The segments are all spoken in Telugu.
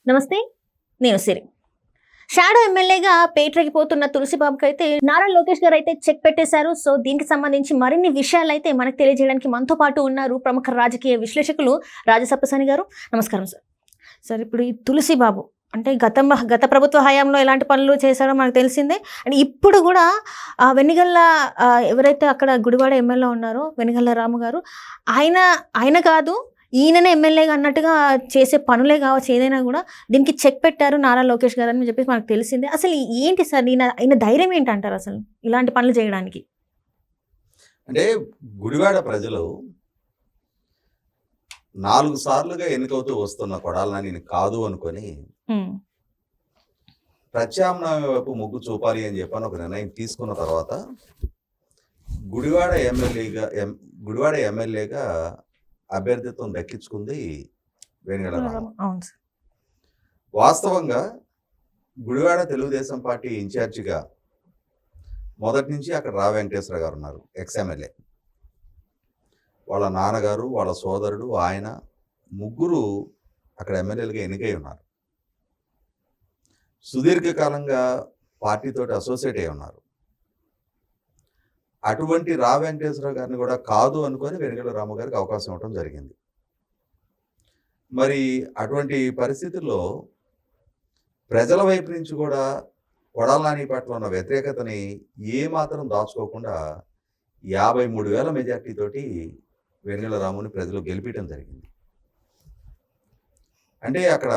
నమస్తే, నేను సిరి. షాడో ఎమ్మెల్యేగా పేటరేగిపోతున్న తులసిబాబుకి అయితే నారా లోకేష్ గారు అయితే చెక్ పెట్టేశారు. సో దీనికి సంబంధించి మరిన్ని విషయాలు అయితే మనకు తెలియజేయడానికి మనతో పాటు ఉన్నారు ప్రముఖ రాజకీయ విశ్లేషకులు రాజసప్పసాని గారు. నమస్కారం సార్. సార్, ఇప్పుడు ఈ తులసిబాబు అంటే గత ప్రభుత్వ హయాంలో ఎలాంటి పనులు చేశారో మనకు తెలిసిందే. అండ్ ఇప్పుడు కూడా వెనిగళ్ళ ఎవరైతే అక్కడ గుడివాడ ఎమ్మెల్యే ఉన్నారో వెనిగళ్ళ రాము గారు, ఆయన కాదు ఈయననే ఎమ్మెల్యేగా అన్నట్టుగా చేసే పనులే కావచ్చు, ఏదైనా కూడా దీనికి చెక్ పెట్టారు నారా లోకేష్ గారు అని చెప్పేసి మనకు తెలిసిందే. అసలు ఏంటి సార్ ఆయన ధైర్యం ఏంటంటారు అసలు ఇలాంటి పనులు చేయడానికి? అంటే గుడివాడ ప్రజలు 4 సార్లుగా ఎన్నికవుతూ వస్తున్న కొడాలని నేను కాదు అనుకొని ప్రత్యామ్నాయ వైపు మొగ్గు చూపాలి అని చెప్పని ఒక నిర్ణయం తీసుకున్న తర్వాత గుడివాడ ఎమ్మెల్యేగా అభ్యర్థిత్వం దక్కించుకుంది వెనిగళ్ళ రాము. వాస్తవంగా గుడివాడ తెలుగుదేశం పార్టీ ఇన్ఛార్జిగా మొదటి నుంచి అక్కడ రా వెంకటేశ్వర గారు ఉన్నారు, ఎక్స్ఎమ్మెల్యే. వాళ్ళ నాన్నగారు, వాళ్ళ సోదరుడు, ఆయన ముగ్గురు అక్కడ ఎమ్మెల్యేలుగా ఎన్నికై ఉన్నారు. సుదీర్ఘకాలంగా పార్టీతోటి అసోసియేట్ అయి ఉన్నారు. అటువంటి రా వెంకటేశ్వర గారిని కూడా కాదు అనుకొని వెనిగళ్ళ రాము గారికి అవకాశం ఇవ్వడం జరిగింది. మరి అటువంటి పరిస్థితుల్లో ప్రజల వైపు నుంచి కూడా కొడాల నాని పట్ల ఉన్న వ్యతిరేకతని ఏమాత్రం దాచుకోకుండా 53,000 మెజార్టీతోటి వెనిగళ్ళ రాముని ప్రజలు గెలిపించడం జరిగింది. అంటే అక్కడ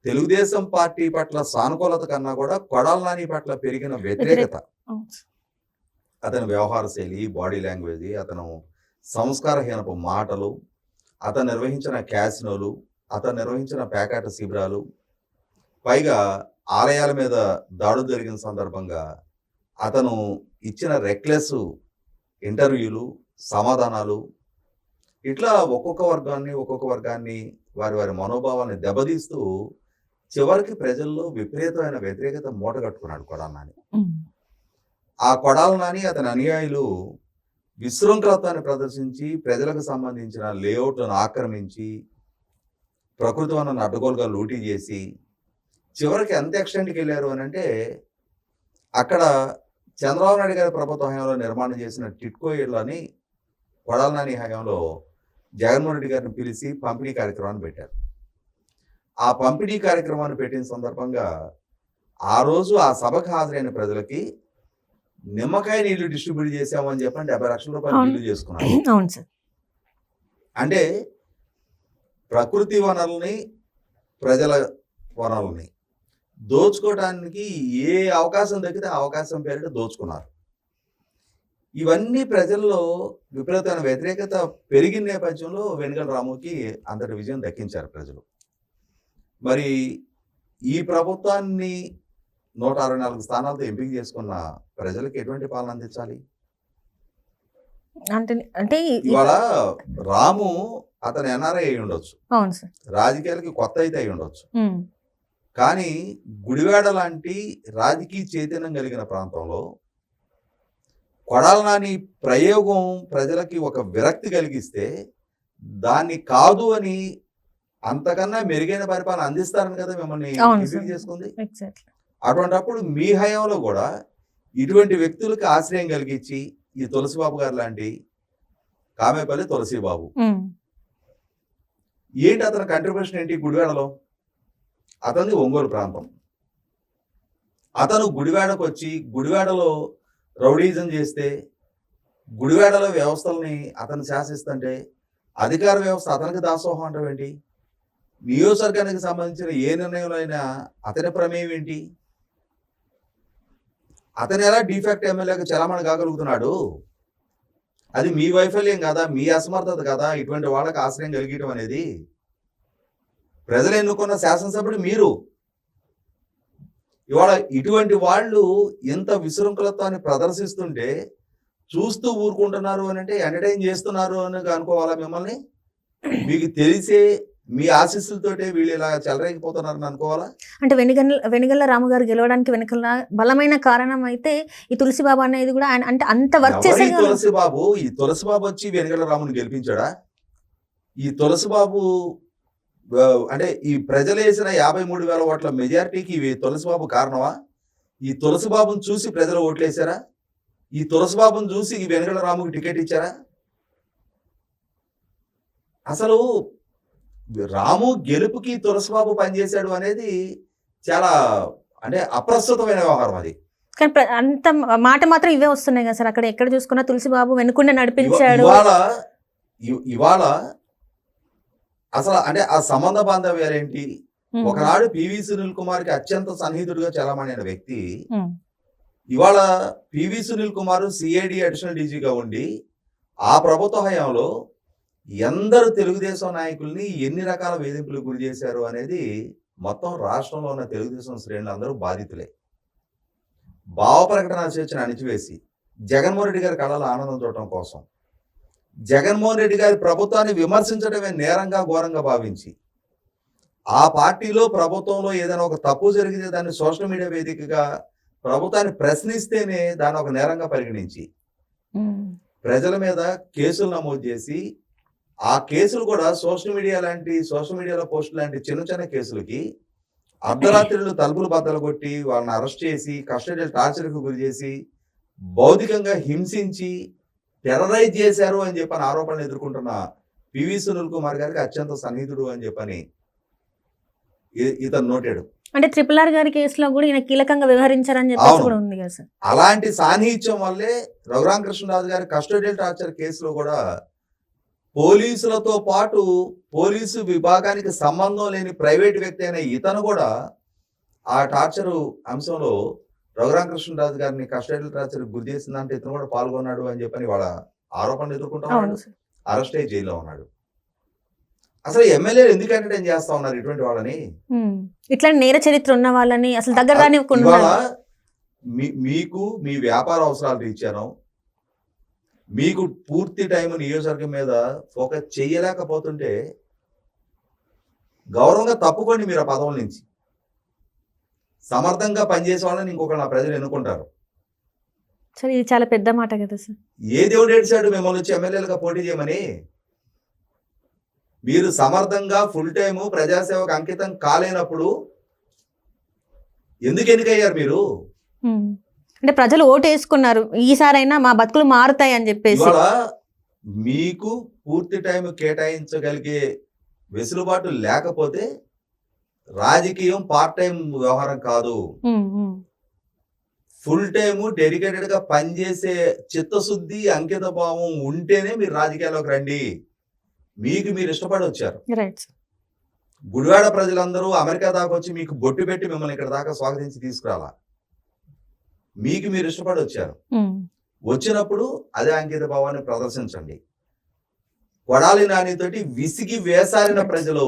తెలుగుదేశం పార్టీ పట్ల సానుకూలత కన్నా కూడా కొడాల నాని పట్ల పెరిగిన వ్యతిరేకత, అతని వ్యవహార శైలి, బాడీ లాంగ్వేజ్, అతను సంస్కారహీనపు మాటలు, అతను నిర్వహించిన క్యాసినోలు, అతను నిర్వహించిన పేకాట శిబిరాలు, పైగా ఆలయాల మీద దాడులు జరిగిన సందర్భంగా అతను ఇచ్చిన రెక్లెస్ ఇంటర్వ్యూలు, సమాధానాలు, ఇట్లా ఒక్కొక్క వర్గాన్ని వారి వారి మనోభావాన్ని దెబ్బతీస్తూ చివరికి ప్రజల్లో విపరీతమైన వ్యతిరేకత మూట కట్టుకున్నాడు కొడాల నాని. ఆ కొడాల నాని అతని అనుయాయులు విశృంఖలత్వాన్ని ప్రదర్శించి ప్రజలకు సంబంధించిన లేఅవుట్లను ఆక్రమించి ప్రకృతి వనరులను అడ్డగోలుగా లూటీ చేసి చివరికి ఎంత ఎక్స్టెంట్కి వెళ్ళారు అని అంటే అక్కడ చంద్రబాబు నాయుడు గారి ప్రభుత్వ హయాంలో నిర్మాణం చేసిన టిట్కో ఇళ్ళని కొడాల నాని హయాంలో జగన్మోహన్ రెడ్డి గారిని పిలిచి పంపిణీ కార్యక్రమాన్ని పెట్టారు. ఆ పంపిణీ కార్యక్రమాన్ని పెట్టిన సందర్భంగా ఆ రోజు ఆ సభకు హాజరైన ప్రజలకి నిమ్మకాయ నీళ్లు డిస్ట్రిబ్యూట్ చేసామని చెప్పండి 50 లక్షల రూపాయలు బిల్లు చేసుకున్నారు. అంటే ప్రకృతి వనరుల్ని, ప్రజల వనరుల్ని దోచుకోవడానికి ఏ అవకాశం దక్కితే ఆ అవకాశం పేరిట దోచుకున్నారు. ఇవన్నీ ప్రజల్లో విపరీతమైన వ్యతిరేకత పెరిగిన నేపథ్యంలో వెనిగళ్ళ రాముకి అంతటి విజయం దక్కించారు ప్రజలు. మరి ఈ ప్రభుత్వాన్ని 164 స్థానాలతో ఎంపిక చేసుకున్న ప్రజలకు ఎటువంటి పాలన అందించాలి? అంటే ఇవాళ రాము అతను ఎన్ఆర్ఐ అయి ఉండొచ్చు, రాజకీయాలకి కొత్త అయితే అయి ఉండొచ్చు, కానీ గుడివాడ లాంటి రాజకీయ చైతన్యం కలిగిన ప్రాంతంలో కొడాల నాని ప్రయోగం ప్రజలకి ఒక విరక్తి కలిగిస్తే దాన్ని కాదు అని అంతకన్నా మెరుగైన పరిపాలన అందిస్తారని కదా మిమ్మల్ని ఎంపిక చేసుకుంది. అటువంటిప్పుడు మీ హయాంలో కూడా ఇటువంటి వ్యక్తులకు ఆశ్రయం కలిగించి ఈ తులసిబాబు గారు లాంటి కామేపల్లి తులసిబాబు ఏంటి అతని కంట్రిబ్యూషన్ ఏంటి గుడివాడలో? అతనిది ఒంగోలు ప్రాంతం. అతను గుడివాడకు వచ్చి గుడివాడలో రౌడీజం చేస్తే, గుడివాడలో వ్యవస్థల్ని అతను శాసిస్తుంటే అధికార వ్యవస్థ అతనికి దాసోహం అంటాం ఏంటి? నియోజకవర్గానికి సంబంధించిన ఏ నిర్ణయంలో అయినా అతని ప్రమేయం ఏంటి? అతను ఎలా డిఫాక్ట్ ఎమ్మెల్యేగా చలామణి కాగలుగుతున్నాడు? అది మీ వైఫల్యం కదా, మీ అసమర్థత కదా ఇటువంటి వాళ్ళకి ఆశ్రయం కలిగడం అనేది. ప్రజలు ఎన్నుకున్న శాసనసభ్యుడు మీరు. ఇవాళ ఇటువంటి వాళ్ళు ఎంత విశృంఖలత్వాన్ని ప్రదర్శిస్తుంటే చూస్తూ ఊరుకుంటున్నారు అని అంటే ఎంటర్టైన్ చేస్తున్నారు అని అనుకోవాలా మిమ్మల్ని? మీకు తెలిసే మీ ఆశీస్సులతోటే వీళ్ళు ఇలా చెలరేగిపోతున్నారని అనుకోవాలా? అంటే వెనిగళ్ళ రాము గారు గెలవడానికి వెనకాల బలమైన కారణం అయితే ఈ తులసిబాబు అనేది కూడా అంటే అంత వర్క్ చేసే ఈ తులసిబాబు వచ్చి వెనిగళ్ళ రాముని గెలిపించాడా? ఈ తులసిబాబు అంటే ఈ ప్రజలు వేసిన 53,000 ఓట్ల మెజారిటీకి ఇవి తులసిబాబు కారణమా? ఈ తులసిబాబును చూసి ప్రజలు ఓట్లేశారా? ఈ తులసిబాబును చూసి ఈ వెనుగల రాముకి టికెట్ ఇచ్చారా? అసలు రాము గెలుపుకి తులసిబాబు పనిచేశాడు అనేది చాలా అంటే అప్రస్తుతమైన వ్యవహారం అది. కానీ అంత మాట మాత్రం ఇవే వస్తున్నాయి కదా సార్. అక్కడ ఎక్కడ చూసుకున్నా తులసిబాబు వెనుకుండే నడిపించాడు. ఇవాళ అసలు అంటే ఆ సంబంధ బాంధవ్యాలు ఏంటి? ఒకనాడు పివి సునీల్ కుమార్ కి అత్యంత సన్నిహితుడిగా చలామణైన వ్యక్తి ఇవాళ PV Sunil Kumar CID additional డీజీగా ఉండి ఆ ప్రభుత్వ హయాంలో ఎందరు తెలుగుదేశం నాయకుల్ని ఎన్ని రకాల వేధింపులకు గురి చేశారు అనేది మొత్తం రాష్ట్రంలో ఉన్న తెలుగుదేశం శ్రేణులు అందరూ బాధితులే. భావ ప్రకటన స్వేచ్ఛను అణిచివేసి జగన్మోహన్ రెడ్డి గారి కళలో ఆనందం చూడటం కోసం జగన్మోహన్ రెడ్డి గారి ప్రభుత్వాన్ని విమర్శించడమే నేరంగా ఘోరంగా భావించి ఆ పార్టీలో ప్రభుత్వంలో ఏదైనా ఒక తప్పు జరిగితే దాన్ని సోషల్ మీడియా వేదికగా ప్రభుత్వాన్ని ప్రశ్నిస్తేనే దాన్ని ఒక నేరంగా పరిగణించి ప్రజల మీద కేసులు నమోదు చేసి ఆ కేసులు కూడా సోషల్ మీడియాలో పోస్టులు లాంటి చిన్న చిన్న కేసులకి అర్ధరాత్రులు తలుపులు బద్దలు కొట్టి వాళ్ళని అరెస్ట్ చేసి కస్టడీ టార్చర్కు గురి చేసి భౌతికంగా హింసించి టెర్రరైజ్ చేశారు అని చెప్పని ఆరోపణలు ఎదుర్కొంటున్న పివి సునీల్ కుమార్ గారికి అత్యంత సన్నిహితుడు అని చెప్పని ఇతను నోటాడు. అంటే RRR గారి కేసులో కూడా ఈయన కీలకంగా వ్యవహరించారని చెప్పేసి కూడా ఉంది కదా సార్. అలాంటి సాన్నిహిత్యం వల్లే రఘురామకృష్ణరాజు గారి కస్టోడియల్ టార్చర్ కేసులో కూడా పోలీసులతో పాటు పోలీసు విభాగానికి సంబంధం లేని ప్రైవేట్ వ్యక్తి అయిన ఇతను కూడా ఆ టార్చర్ అంశంలో రఘురామకృష్ణరాజు గారిని కస్టోడియల్ టార్చర్ గురి చేసిందంటే ఇతను కూడా పాల్గొన్నాడు అని చెప్పని వాళ్ళ ఆరోపణలు ఎదుర్కొంటున్నాడు. అరెస్ట్ అయ్యి జైల్లో ఉన్నాడు. అసలు ఎమ్మెల్యేలు ఎందుకు ఎంటర్టైన్ చేస్తా ఉన్నారు ఇటువంటి వాళ్ళని? ఇట్లా నేర చరిత్ర ఉన్న వాళ్ళని అసలు దగ్గర మీకు మీ వ్యాపార అవసరాలు రీత్యాను మీకు పూర్తి టైం నియోజకవర్గం మీద ఫోకస్ చేయలేకపోతుంటే గౌరవంగా తప్పుకోండి మీరు ఆ పదవుల నుంచి. సమర్థంగా పనిచేసే వాళ్ళని ఇంకొకరు నా ప్రజలు ఎన్నుకుంటారు. సరే, ఇది చాలా పెద్ద మాట కదా సార్. ఏ దేవుడు ఏడ్చాడు మిమ్మల్ని వచ్చి ఎమ్మెల్యేలుగా పోటీ చేయమని? మీరు సమర్థంగా ఫుల్ టైము ప్రజాసేవకు అంకితం కాలేనప్పుడు ఎందుకు ఎన్నికయ్యారు మీరు? అంటే ప్రజలు ఓటు వేసుకున్నారు, ఈసారైనా మా బతుకులు మారుతాయి అని చెప్పేసి. మీకు పూర్తి టైం కేటాయించగలిగే వెసులుబాటు లేకపోతే రాజకీయం పార్ట్ టైం వ్యవహారం కాదు. ఫుల్ టైము డెడికేటెడ్ గా పనిచేసే చిత్తశుద్ధి అంకిత భావం ఉంటేనే మీరు రాజకీయాల్లోకి రండి. మీకు మీరు ఇష్టపడి వచ్చారు. గుడివాడ ప్రజలందరూ అమెరికా దాకా వచ్చి మీకు బొట్టు పెట్టి మిమ్మల్ని ఇక్కడ దాకా స్వాగతించి తీసుకురాలా. మీకు మీరు ఇష్టపడి వచ్చారు. వచ్చినప్పుడు అదే అంకిత భావాన్ని ప్రదర్శించండి. కొడాలి నానితోటి విసిగి వేసారిన ప్రజలు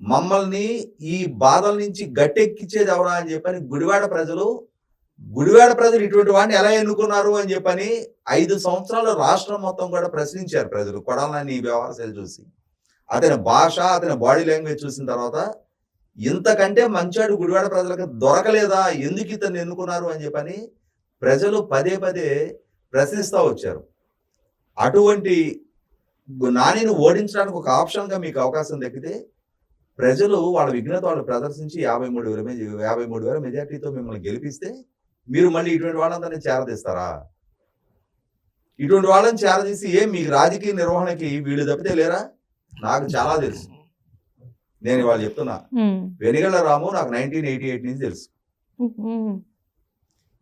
మమ్మల్ని ఈ బాధల నుంచి గట్టెక్కించేది ఎవరా అని చెప్పని గుడివాడ ప్రజలు ఇటువంటి వాడిని ఎలా ఎన్నుకున్నారు అని చెప్పని 5 సంవత్సరాలు రాష్ట్రం మొత్తం కూడా ప్రశ్నించారు ప్రజలు కొడాలి నాని వ్యవహార శైలి చూసి. అతని భాష, అతని బాడీ లాంగ్వేజ్ చూసిన తర్వాత ఇంతకంటే మంచాడు గుడివాడ ప్రజలకు దొరకలేదా, ఎందుకు ఇతన్ని ఎన్నుకున్నారు అని చెప్పని ప్రజలు పదే పదే ప్రశ్నిస్తూ వచ్చారు. అటువంటి నానిని ఓడించడానికి ఒక ఆప్షన్గా మీకు అవకాశం దక్కితే ప్రజలు వాళ్ళ విఘ్నత వాళ్ళు ప్రదర్శించి 53,000 మెజార్టీతో మిమ్మల్ని గెలిపిస్తే మీరు మళ్ళీ ఇటువంటి వాళ్ళందరినీ చేరదీస్తారా? ఇటువంటి వాళ్ళని చేరదీసి మీకు రాజకీయ నిర్వహణకి వీళ్ళు తప్పితే లేరా? నాకు చాలా తెలుసు. నేను ఇవాళ చెప్తున్నా, వెనిగళ్ల రాము నాకు 1988 నుంచి తెలుసు.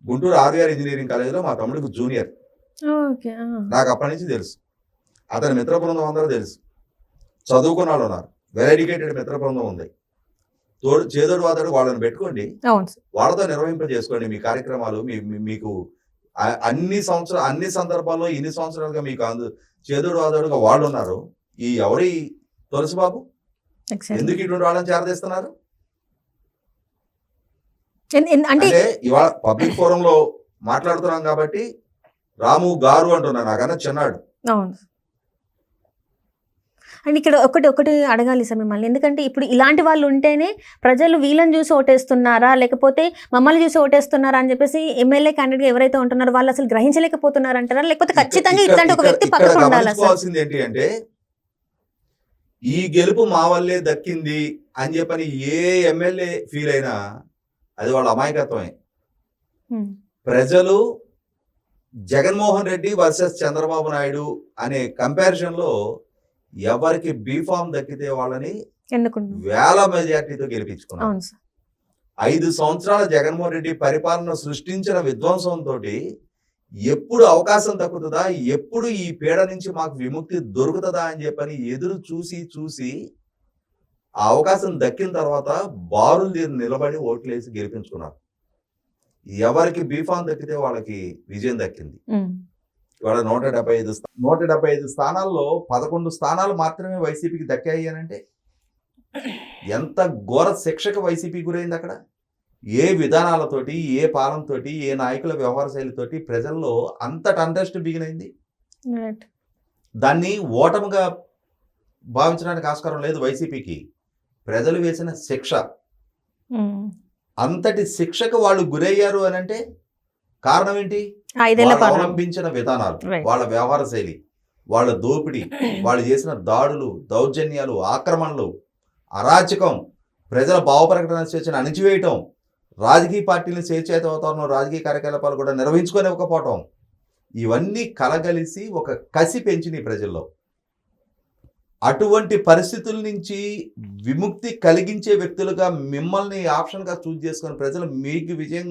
గుంటూరు RVR ఇంజనీరింగ్ కాలేజీలో మా తమ్ముడికి జూనియర్. నాకు అప్పటి నుంచి తెలుసు. అతని మిత్ర బృందం అందరూ తెలుసు. చదువుకున్న వాళ్ళు ఉన్నారు, వెల్ ఎడ్యుకేటెడ్ మిత్ర బృందం ఉంది. చేదోడు వాదోడు వాళ్ళని పెట్టుకోండి, వాళ్ళతో నిర్వహింపజేసుకోండి మీ కార్యక్రమాలు. మీకు అన్ని సందర్భాల్లో ఇన్ని సంవత్సరాలుగా మీకు చేదోడు వాదోడుగా వాళ్ళు ఉన్నారు. ఈ ఎవరి తులసిబాబు ఎందుకు ఇటువంటి వాళ్ళని చేరదీస్తున్నారు? అంటే ఇవాళ పబ్లిక్ ఫోరం లో మాట్లాడుతున్నాం కాబట్టి రాము గారు అంటున్నా, నాకన్నా చిన్నాడు. అండ్ ఇక్కడ ఒకటి అడగాలి సార్ మిమ్మల్ని, ఎందుకంటే ఇప్పుడు ఇలాంటి వాళ్ళు ఉంటేనే ప్రజలు వీళ్ళని చూసి ఓటేస్తున్నారా లేకపోతే మమ్మల్ని చూసి ఓటేస్తున్నారా అని చెప్పేసి ఎమ్మెల్యే క్యాండిడేట్ ఎవరైతే ఉంటున్నారో వాళ్ళు అసలు గ్రహించలేకపోతున్నారంటారా, లేకపోతే ఖచ్చితంగా ఇట్లాంటి ఒక వ్యక్తి పక్కన ఉండాలి? ఏంటి అంటే ఈ గెలుపు మా వల్లే దక్కింది అని చెప్పని ఏ ఎమ్మెల్యే ఫీల్ అయినా అది వాళ్ళ అమాయకత్వమే. ప్రజలు జగన్మోహన్ రెడ్డి వర్సెస్ చంద్రబాబు నాయుడు అనే కంపారిజన్ లో ఎవరికి బీఫామ్ దక్కితే వాళ్ళని వేల మెజార్టీతో గెలిపించుకున్నారు. 5 సంవత్సరాల జగన్మోహన్ రెడ్డి పరిపాలన సృష్టించిన విధ్వంసంతో ఎప్పుడు అవకాశం దక్కుతుందా, ఎప్పుడు ఈ పీడ నుంచి మాకు విముక్తి దొరుకుతుందా అని చెప్పని ఎదురు చూసి ఆ అవకాశం దక్కిన తర్వాత బారులు నిలబడి ఓట్లేసి గెలిపించుకున్నారు. ఎవరికి బీఫామ్ దక్కితే వాళ్ళకి విజయం దక్కింది. ఇవాళ 175 స్థానాల్లో 11 స్థానాలు మాత్రమే వైసీపీకి దక్కాయి అని అంటే ఎంత ఘోర శిక్షకు వైసీపీ గురైంది. అక్కడ ఏ విధానాలతోటి, ఏ పాలనతోటి, ఏ నాయకుల వ్యవహార శైలితోటి ప్రజల్లో అంతటి అంట్రెస్ట్ బిగినైంది. దాన్ని ఓటమిగా భావించడానికి ఆస్కారం లేదు వైసీపీకి. ప్రజలు వేసిన శిక్ష, అంతటి శిక్షకు వాళ్ళు గురయ్యారు అని అంటే కారణం ఏంటి? వాళ్ళు అవలంబించిన విధానాలు, వాళ్ళ వ్యవహార శైలి, వాళ్ళ దోపిడీ, వాళ్ళు చేసిన దాడులు, దౌర్జన్యాలు, ఆక్రమణలు, అరాచకం, ప్రజల భావ ప్రకటన స్వేచ్ఛను అణిచివేయటం, రాజకీయ పార్టీలను స్వేచ్ఛాయుతవాతావరణం, రాజకీయ కార్యకలాపాలు కూడా నిర్వహించుకోనివ్వకపోవటం, ఇవన్నీ కలగలిసి ఒక కసి పెంచినాయి ప్రజల్లో. అటువంటి పరిస్థితుల నుంచి విముక్తి కలిగించే వ్యక్తులుగా మిమ్మల్ని ఆప్షన్గా చూజ్ చేసుకుని ప్రజలు మీకు విజయం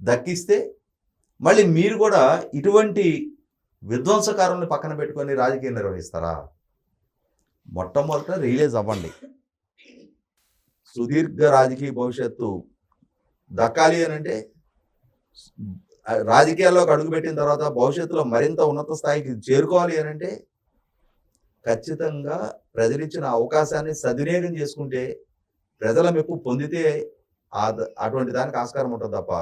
దక్కిస్తే మళ్ళీ మీరు కూడా ఇటువంటి విధ్వంసకారుల్ని పక్కన పెట్టుకొని రాజకీయం నిర్వహిస్తారా? మొట్టమొదట రియలైజ్ అవ్వండి. సుదీర్ఘ రాజకీయ భవిష్యత్తు దక్కాలి అని అంటే రాజకీయాల్లోకి అడుగుపెట్టిన తర్వాత భవిష్యత్తులో మరింత ఉన్నత స్థాయికి చేరుకోవాలి అని అంటే ఖచ్చితంగా ప్రజలిచ్చిన అవకాశాన్ని సద్వినియోగం చేసుకుంటే, ప్రజల మెప్పు పొందితే అటువంటి దానికి ఆస్కారం ఉంటుంది తప్ప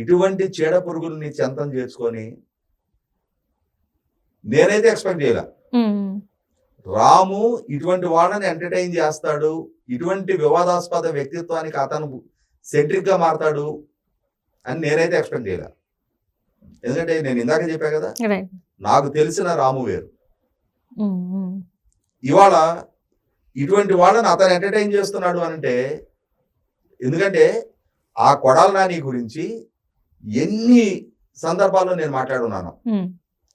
ఇటువంటి చీడ పురుగుల్ని చెంతం చేసుకొని నేనైతే ఎక్స్పెక్ట్ చేయలే. రాము ఇటువంటి వాళ్ళని ఎంటర్టైన్ చేస్తాడు, ఇటువంటి వివాదాస్పద వ్యక్తిత్వానికి అతను సెంట్రిక్ గా మారతాడు అని నేనైతే ఎక్స్పెక్ట్ చేయలే. ఎందుకంటే నేను ఇందాక చెప్పా కదా, నాకు తెలిసిన రాము వేరు. ఇవాళ ఇటువంటి వాళ్ళని అతను ఎంటర్టైన్ చేస్తున్నాడు అనంటే, ఎందుకంటే ఆ కొడాల నాని గురించి ఎన్ని సందర్భాల్లో నేను మాట్లాడున్నాను,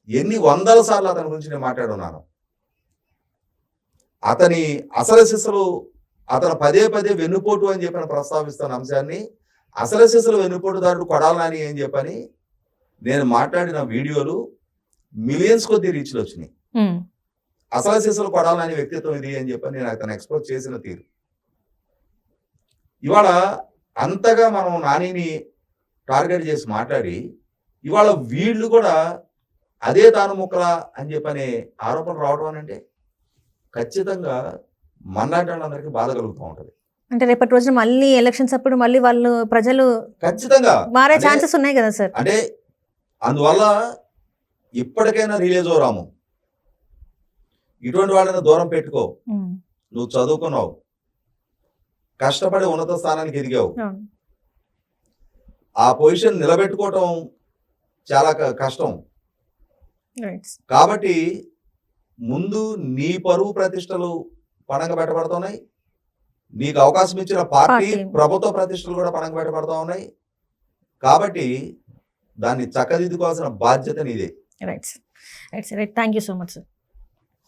ఎన్ని వందల సార్లు అతని గురించి నేను మాట్లాడున్నాను. అతని అసలు శిశులు, అతను పదే వెన్నుపోటు అని చెప్పని ప్రస్తావిస్తున్న అంశాన్ని అసలు శిశులు వెన్నుపోటుదారుడు కొడాల నాని అని చెప్పని నేను మాట్లాడిన వీడియోలు మిలియన్స్ కొద్ది రీచ్లు వచ్చినాయి. అసలు శిశులు కొడాల నాని వ్యక్తిత్వం ఇది అని చెప్పని నేను అతను ఎక్స్పోజ్ చేసిన తీరు. ఇవాళ అంతగా మనం నానిని టార్గెట్ చేసి మాట్లాడి ఇవాళ వీళ్ళు కూడా అదే తాను ముక్కలా అని చెప్పని ఆరోపణలు రావడం అని అంటే ఖచ్చితంగా మన్నాటి వాళ్ళందరికీ బాధ కలుగుతూ ఉంటది. అంటే రేపటి రోజున మళ్ళీ ఎలక్షన్స్ అప్పుడు మళ్ళీ వాళ్ళు ప్రజలు ఖచ్చితంగా మారే ఛాన్సెస్ ఉన్నాయి కదా సార్. అంటే అందువల్ల ఇప్పటికైనా రిలీజ్ రాము, ఇటువంటి వాళ్ళని దూరం పెట్టుకో. నువ్వు చదువుకున్నావు, కష్టపడి ఉన్నత స్థానానికి ఎదిగావు, ఆ పొజిషన్ నిలబెట్టుకోవటం చాలా కష్టం. కాబట్టి ముందు నీ పరువు ప్రతిష్టలు పణంగా పెట్టబడుతున్నాయి, నీకు అవకాశం ఇచ్చిన పార్టీ ప్రభుత్వ ప్రతిష్టలు కూడా పణంగా పెట్టబడతా ఉన్నాయి. కాబట్టి దాన్ని చక్కదిద్దుకోవాల్సిన బాధ్యత నీదే. Right right thank you so much sir.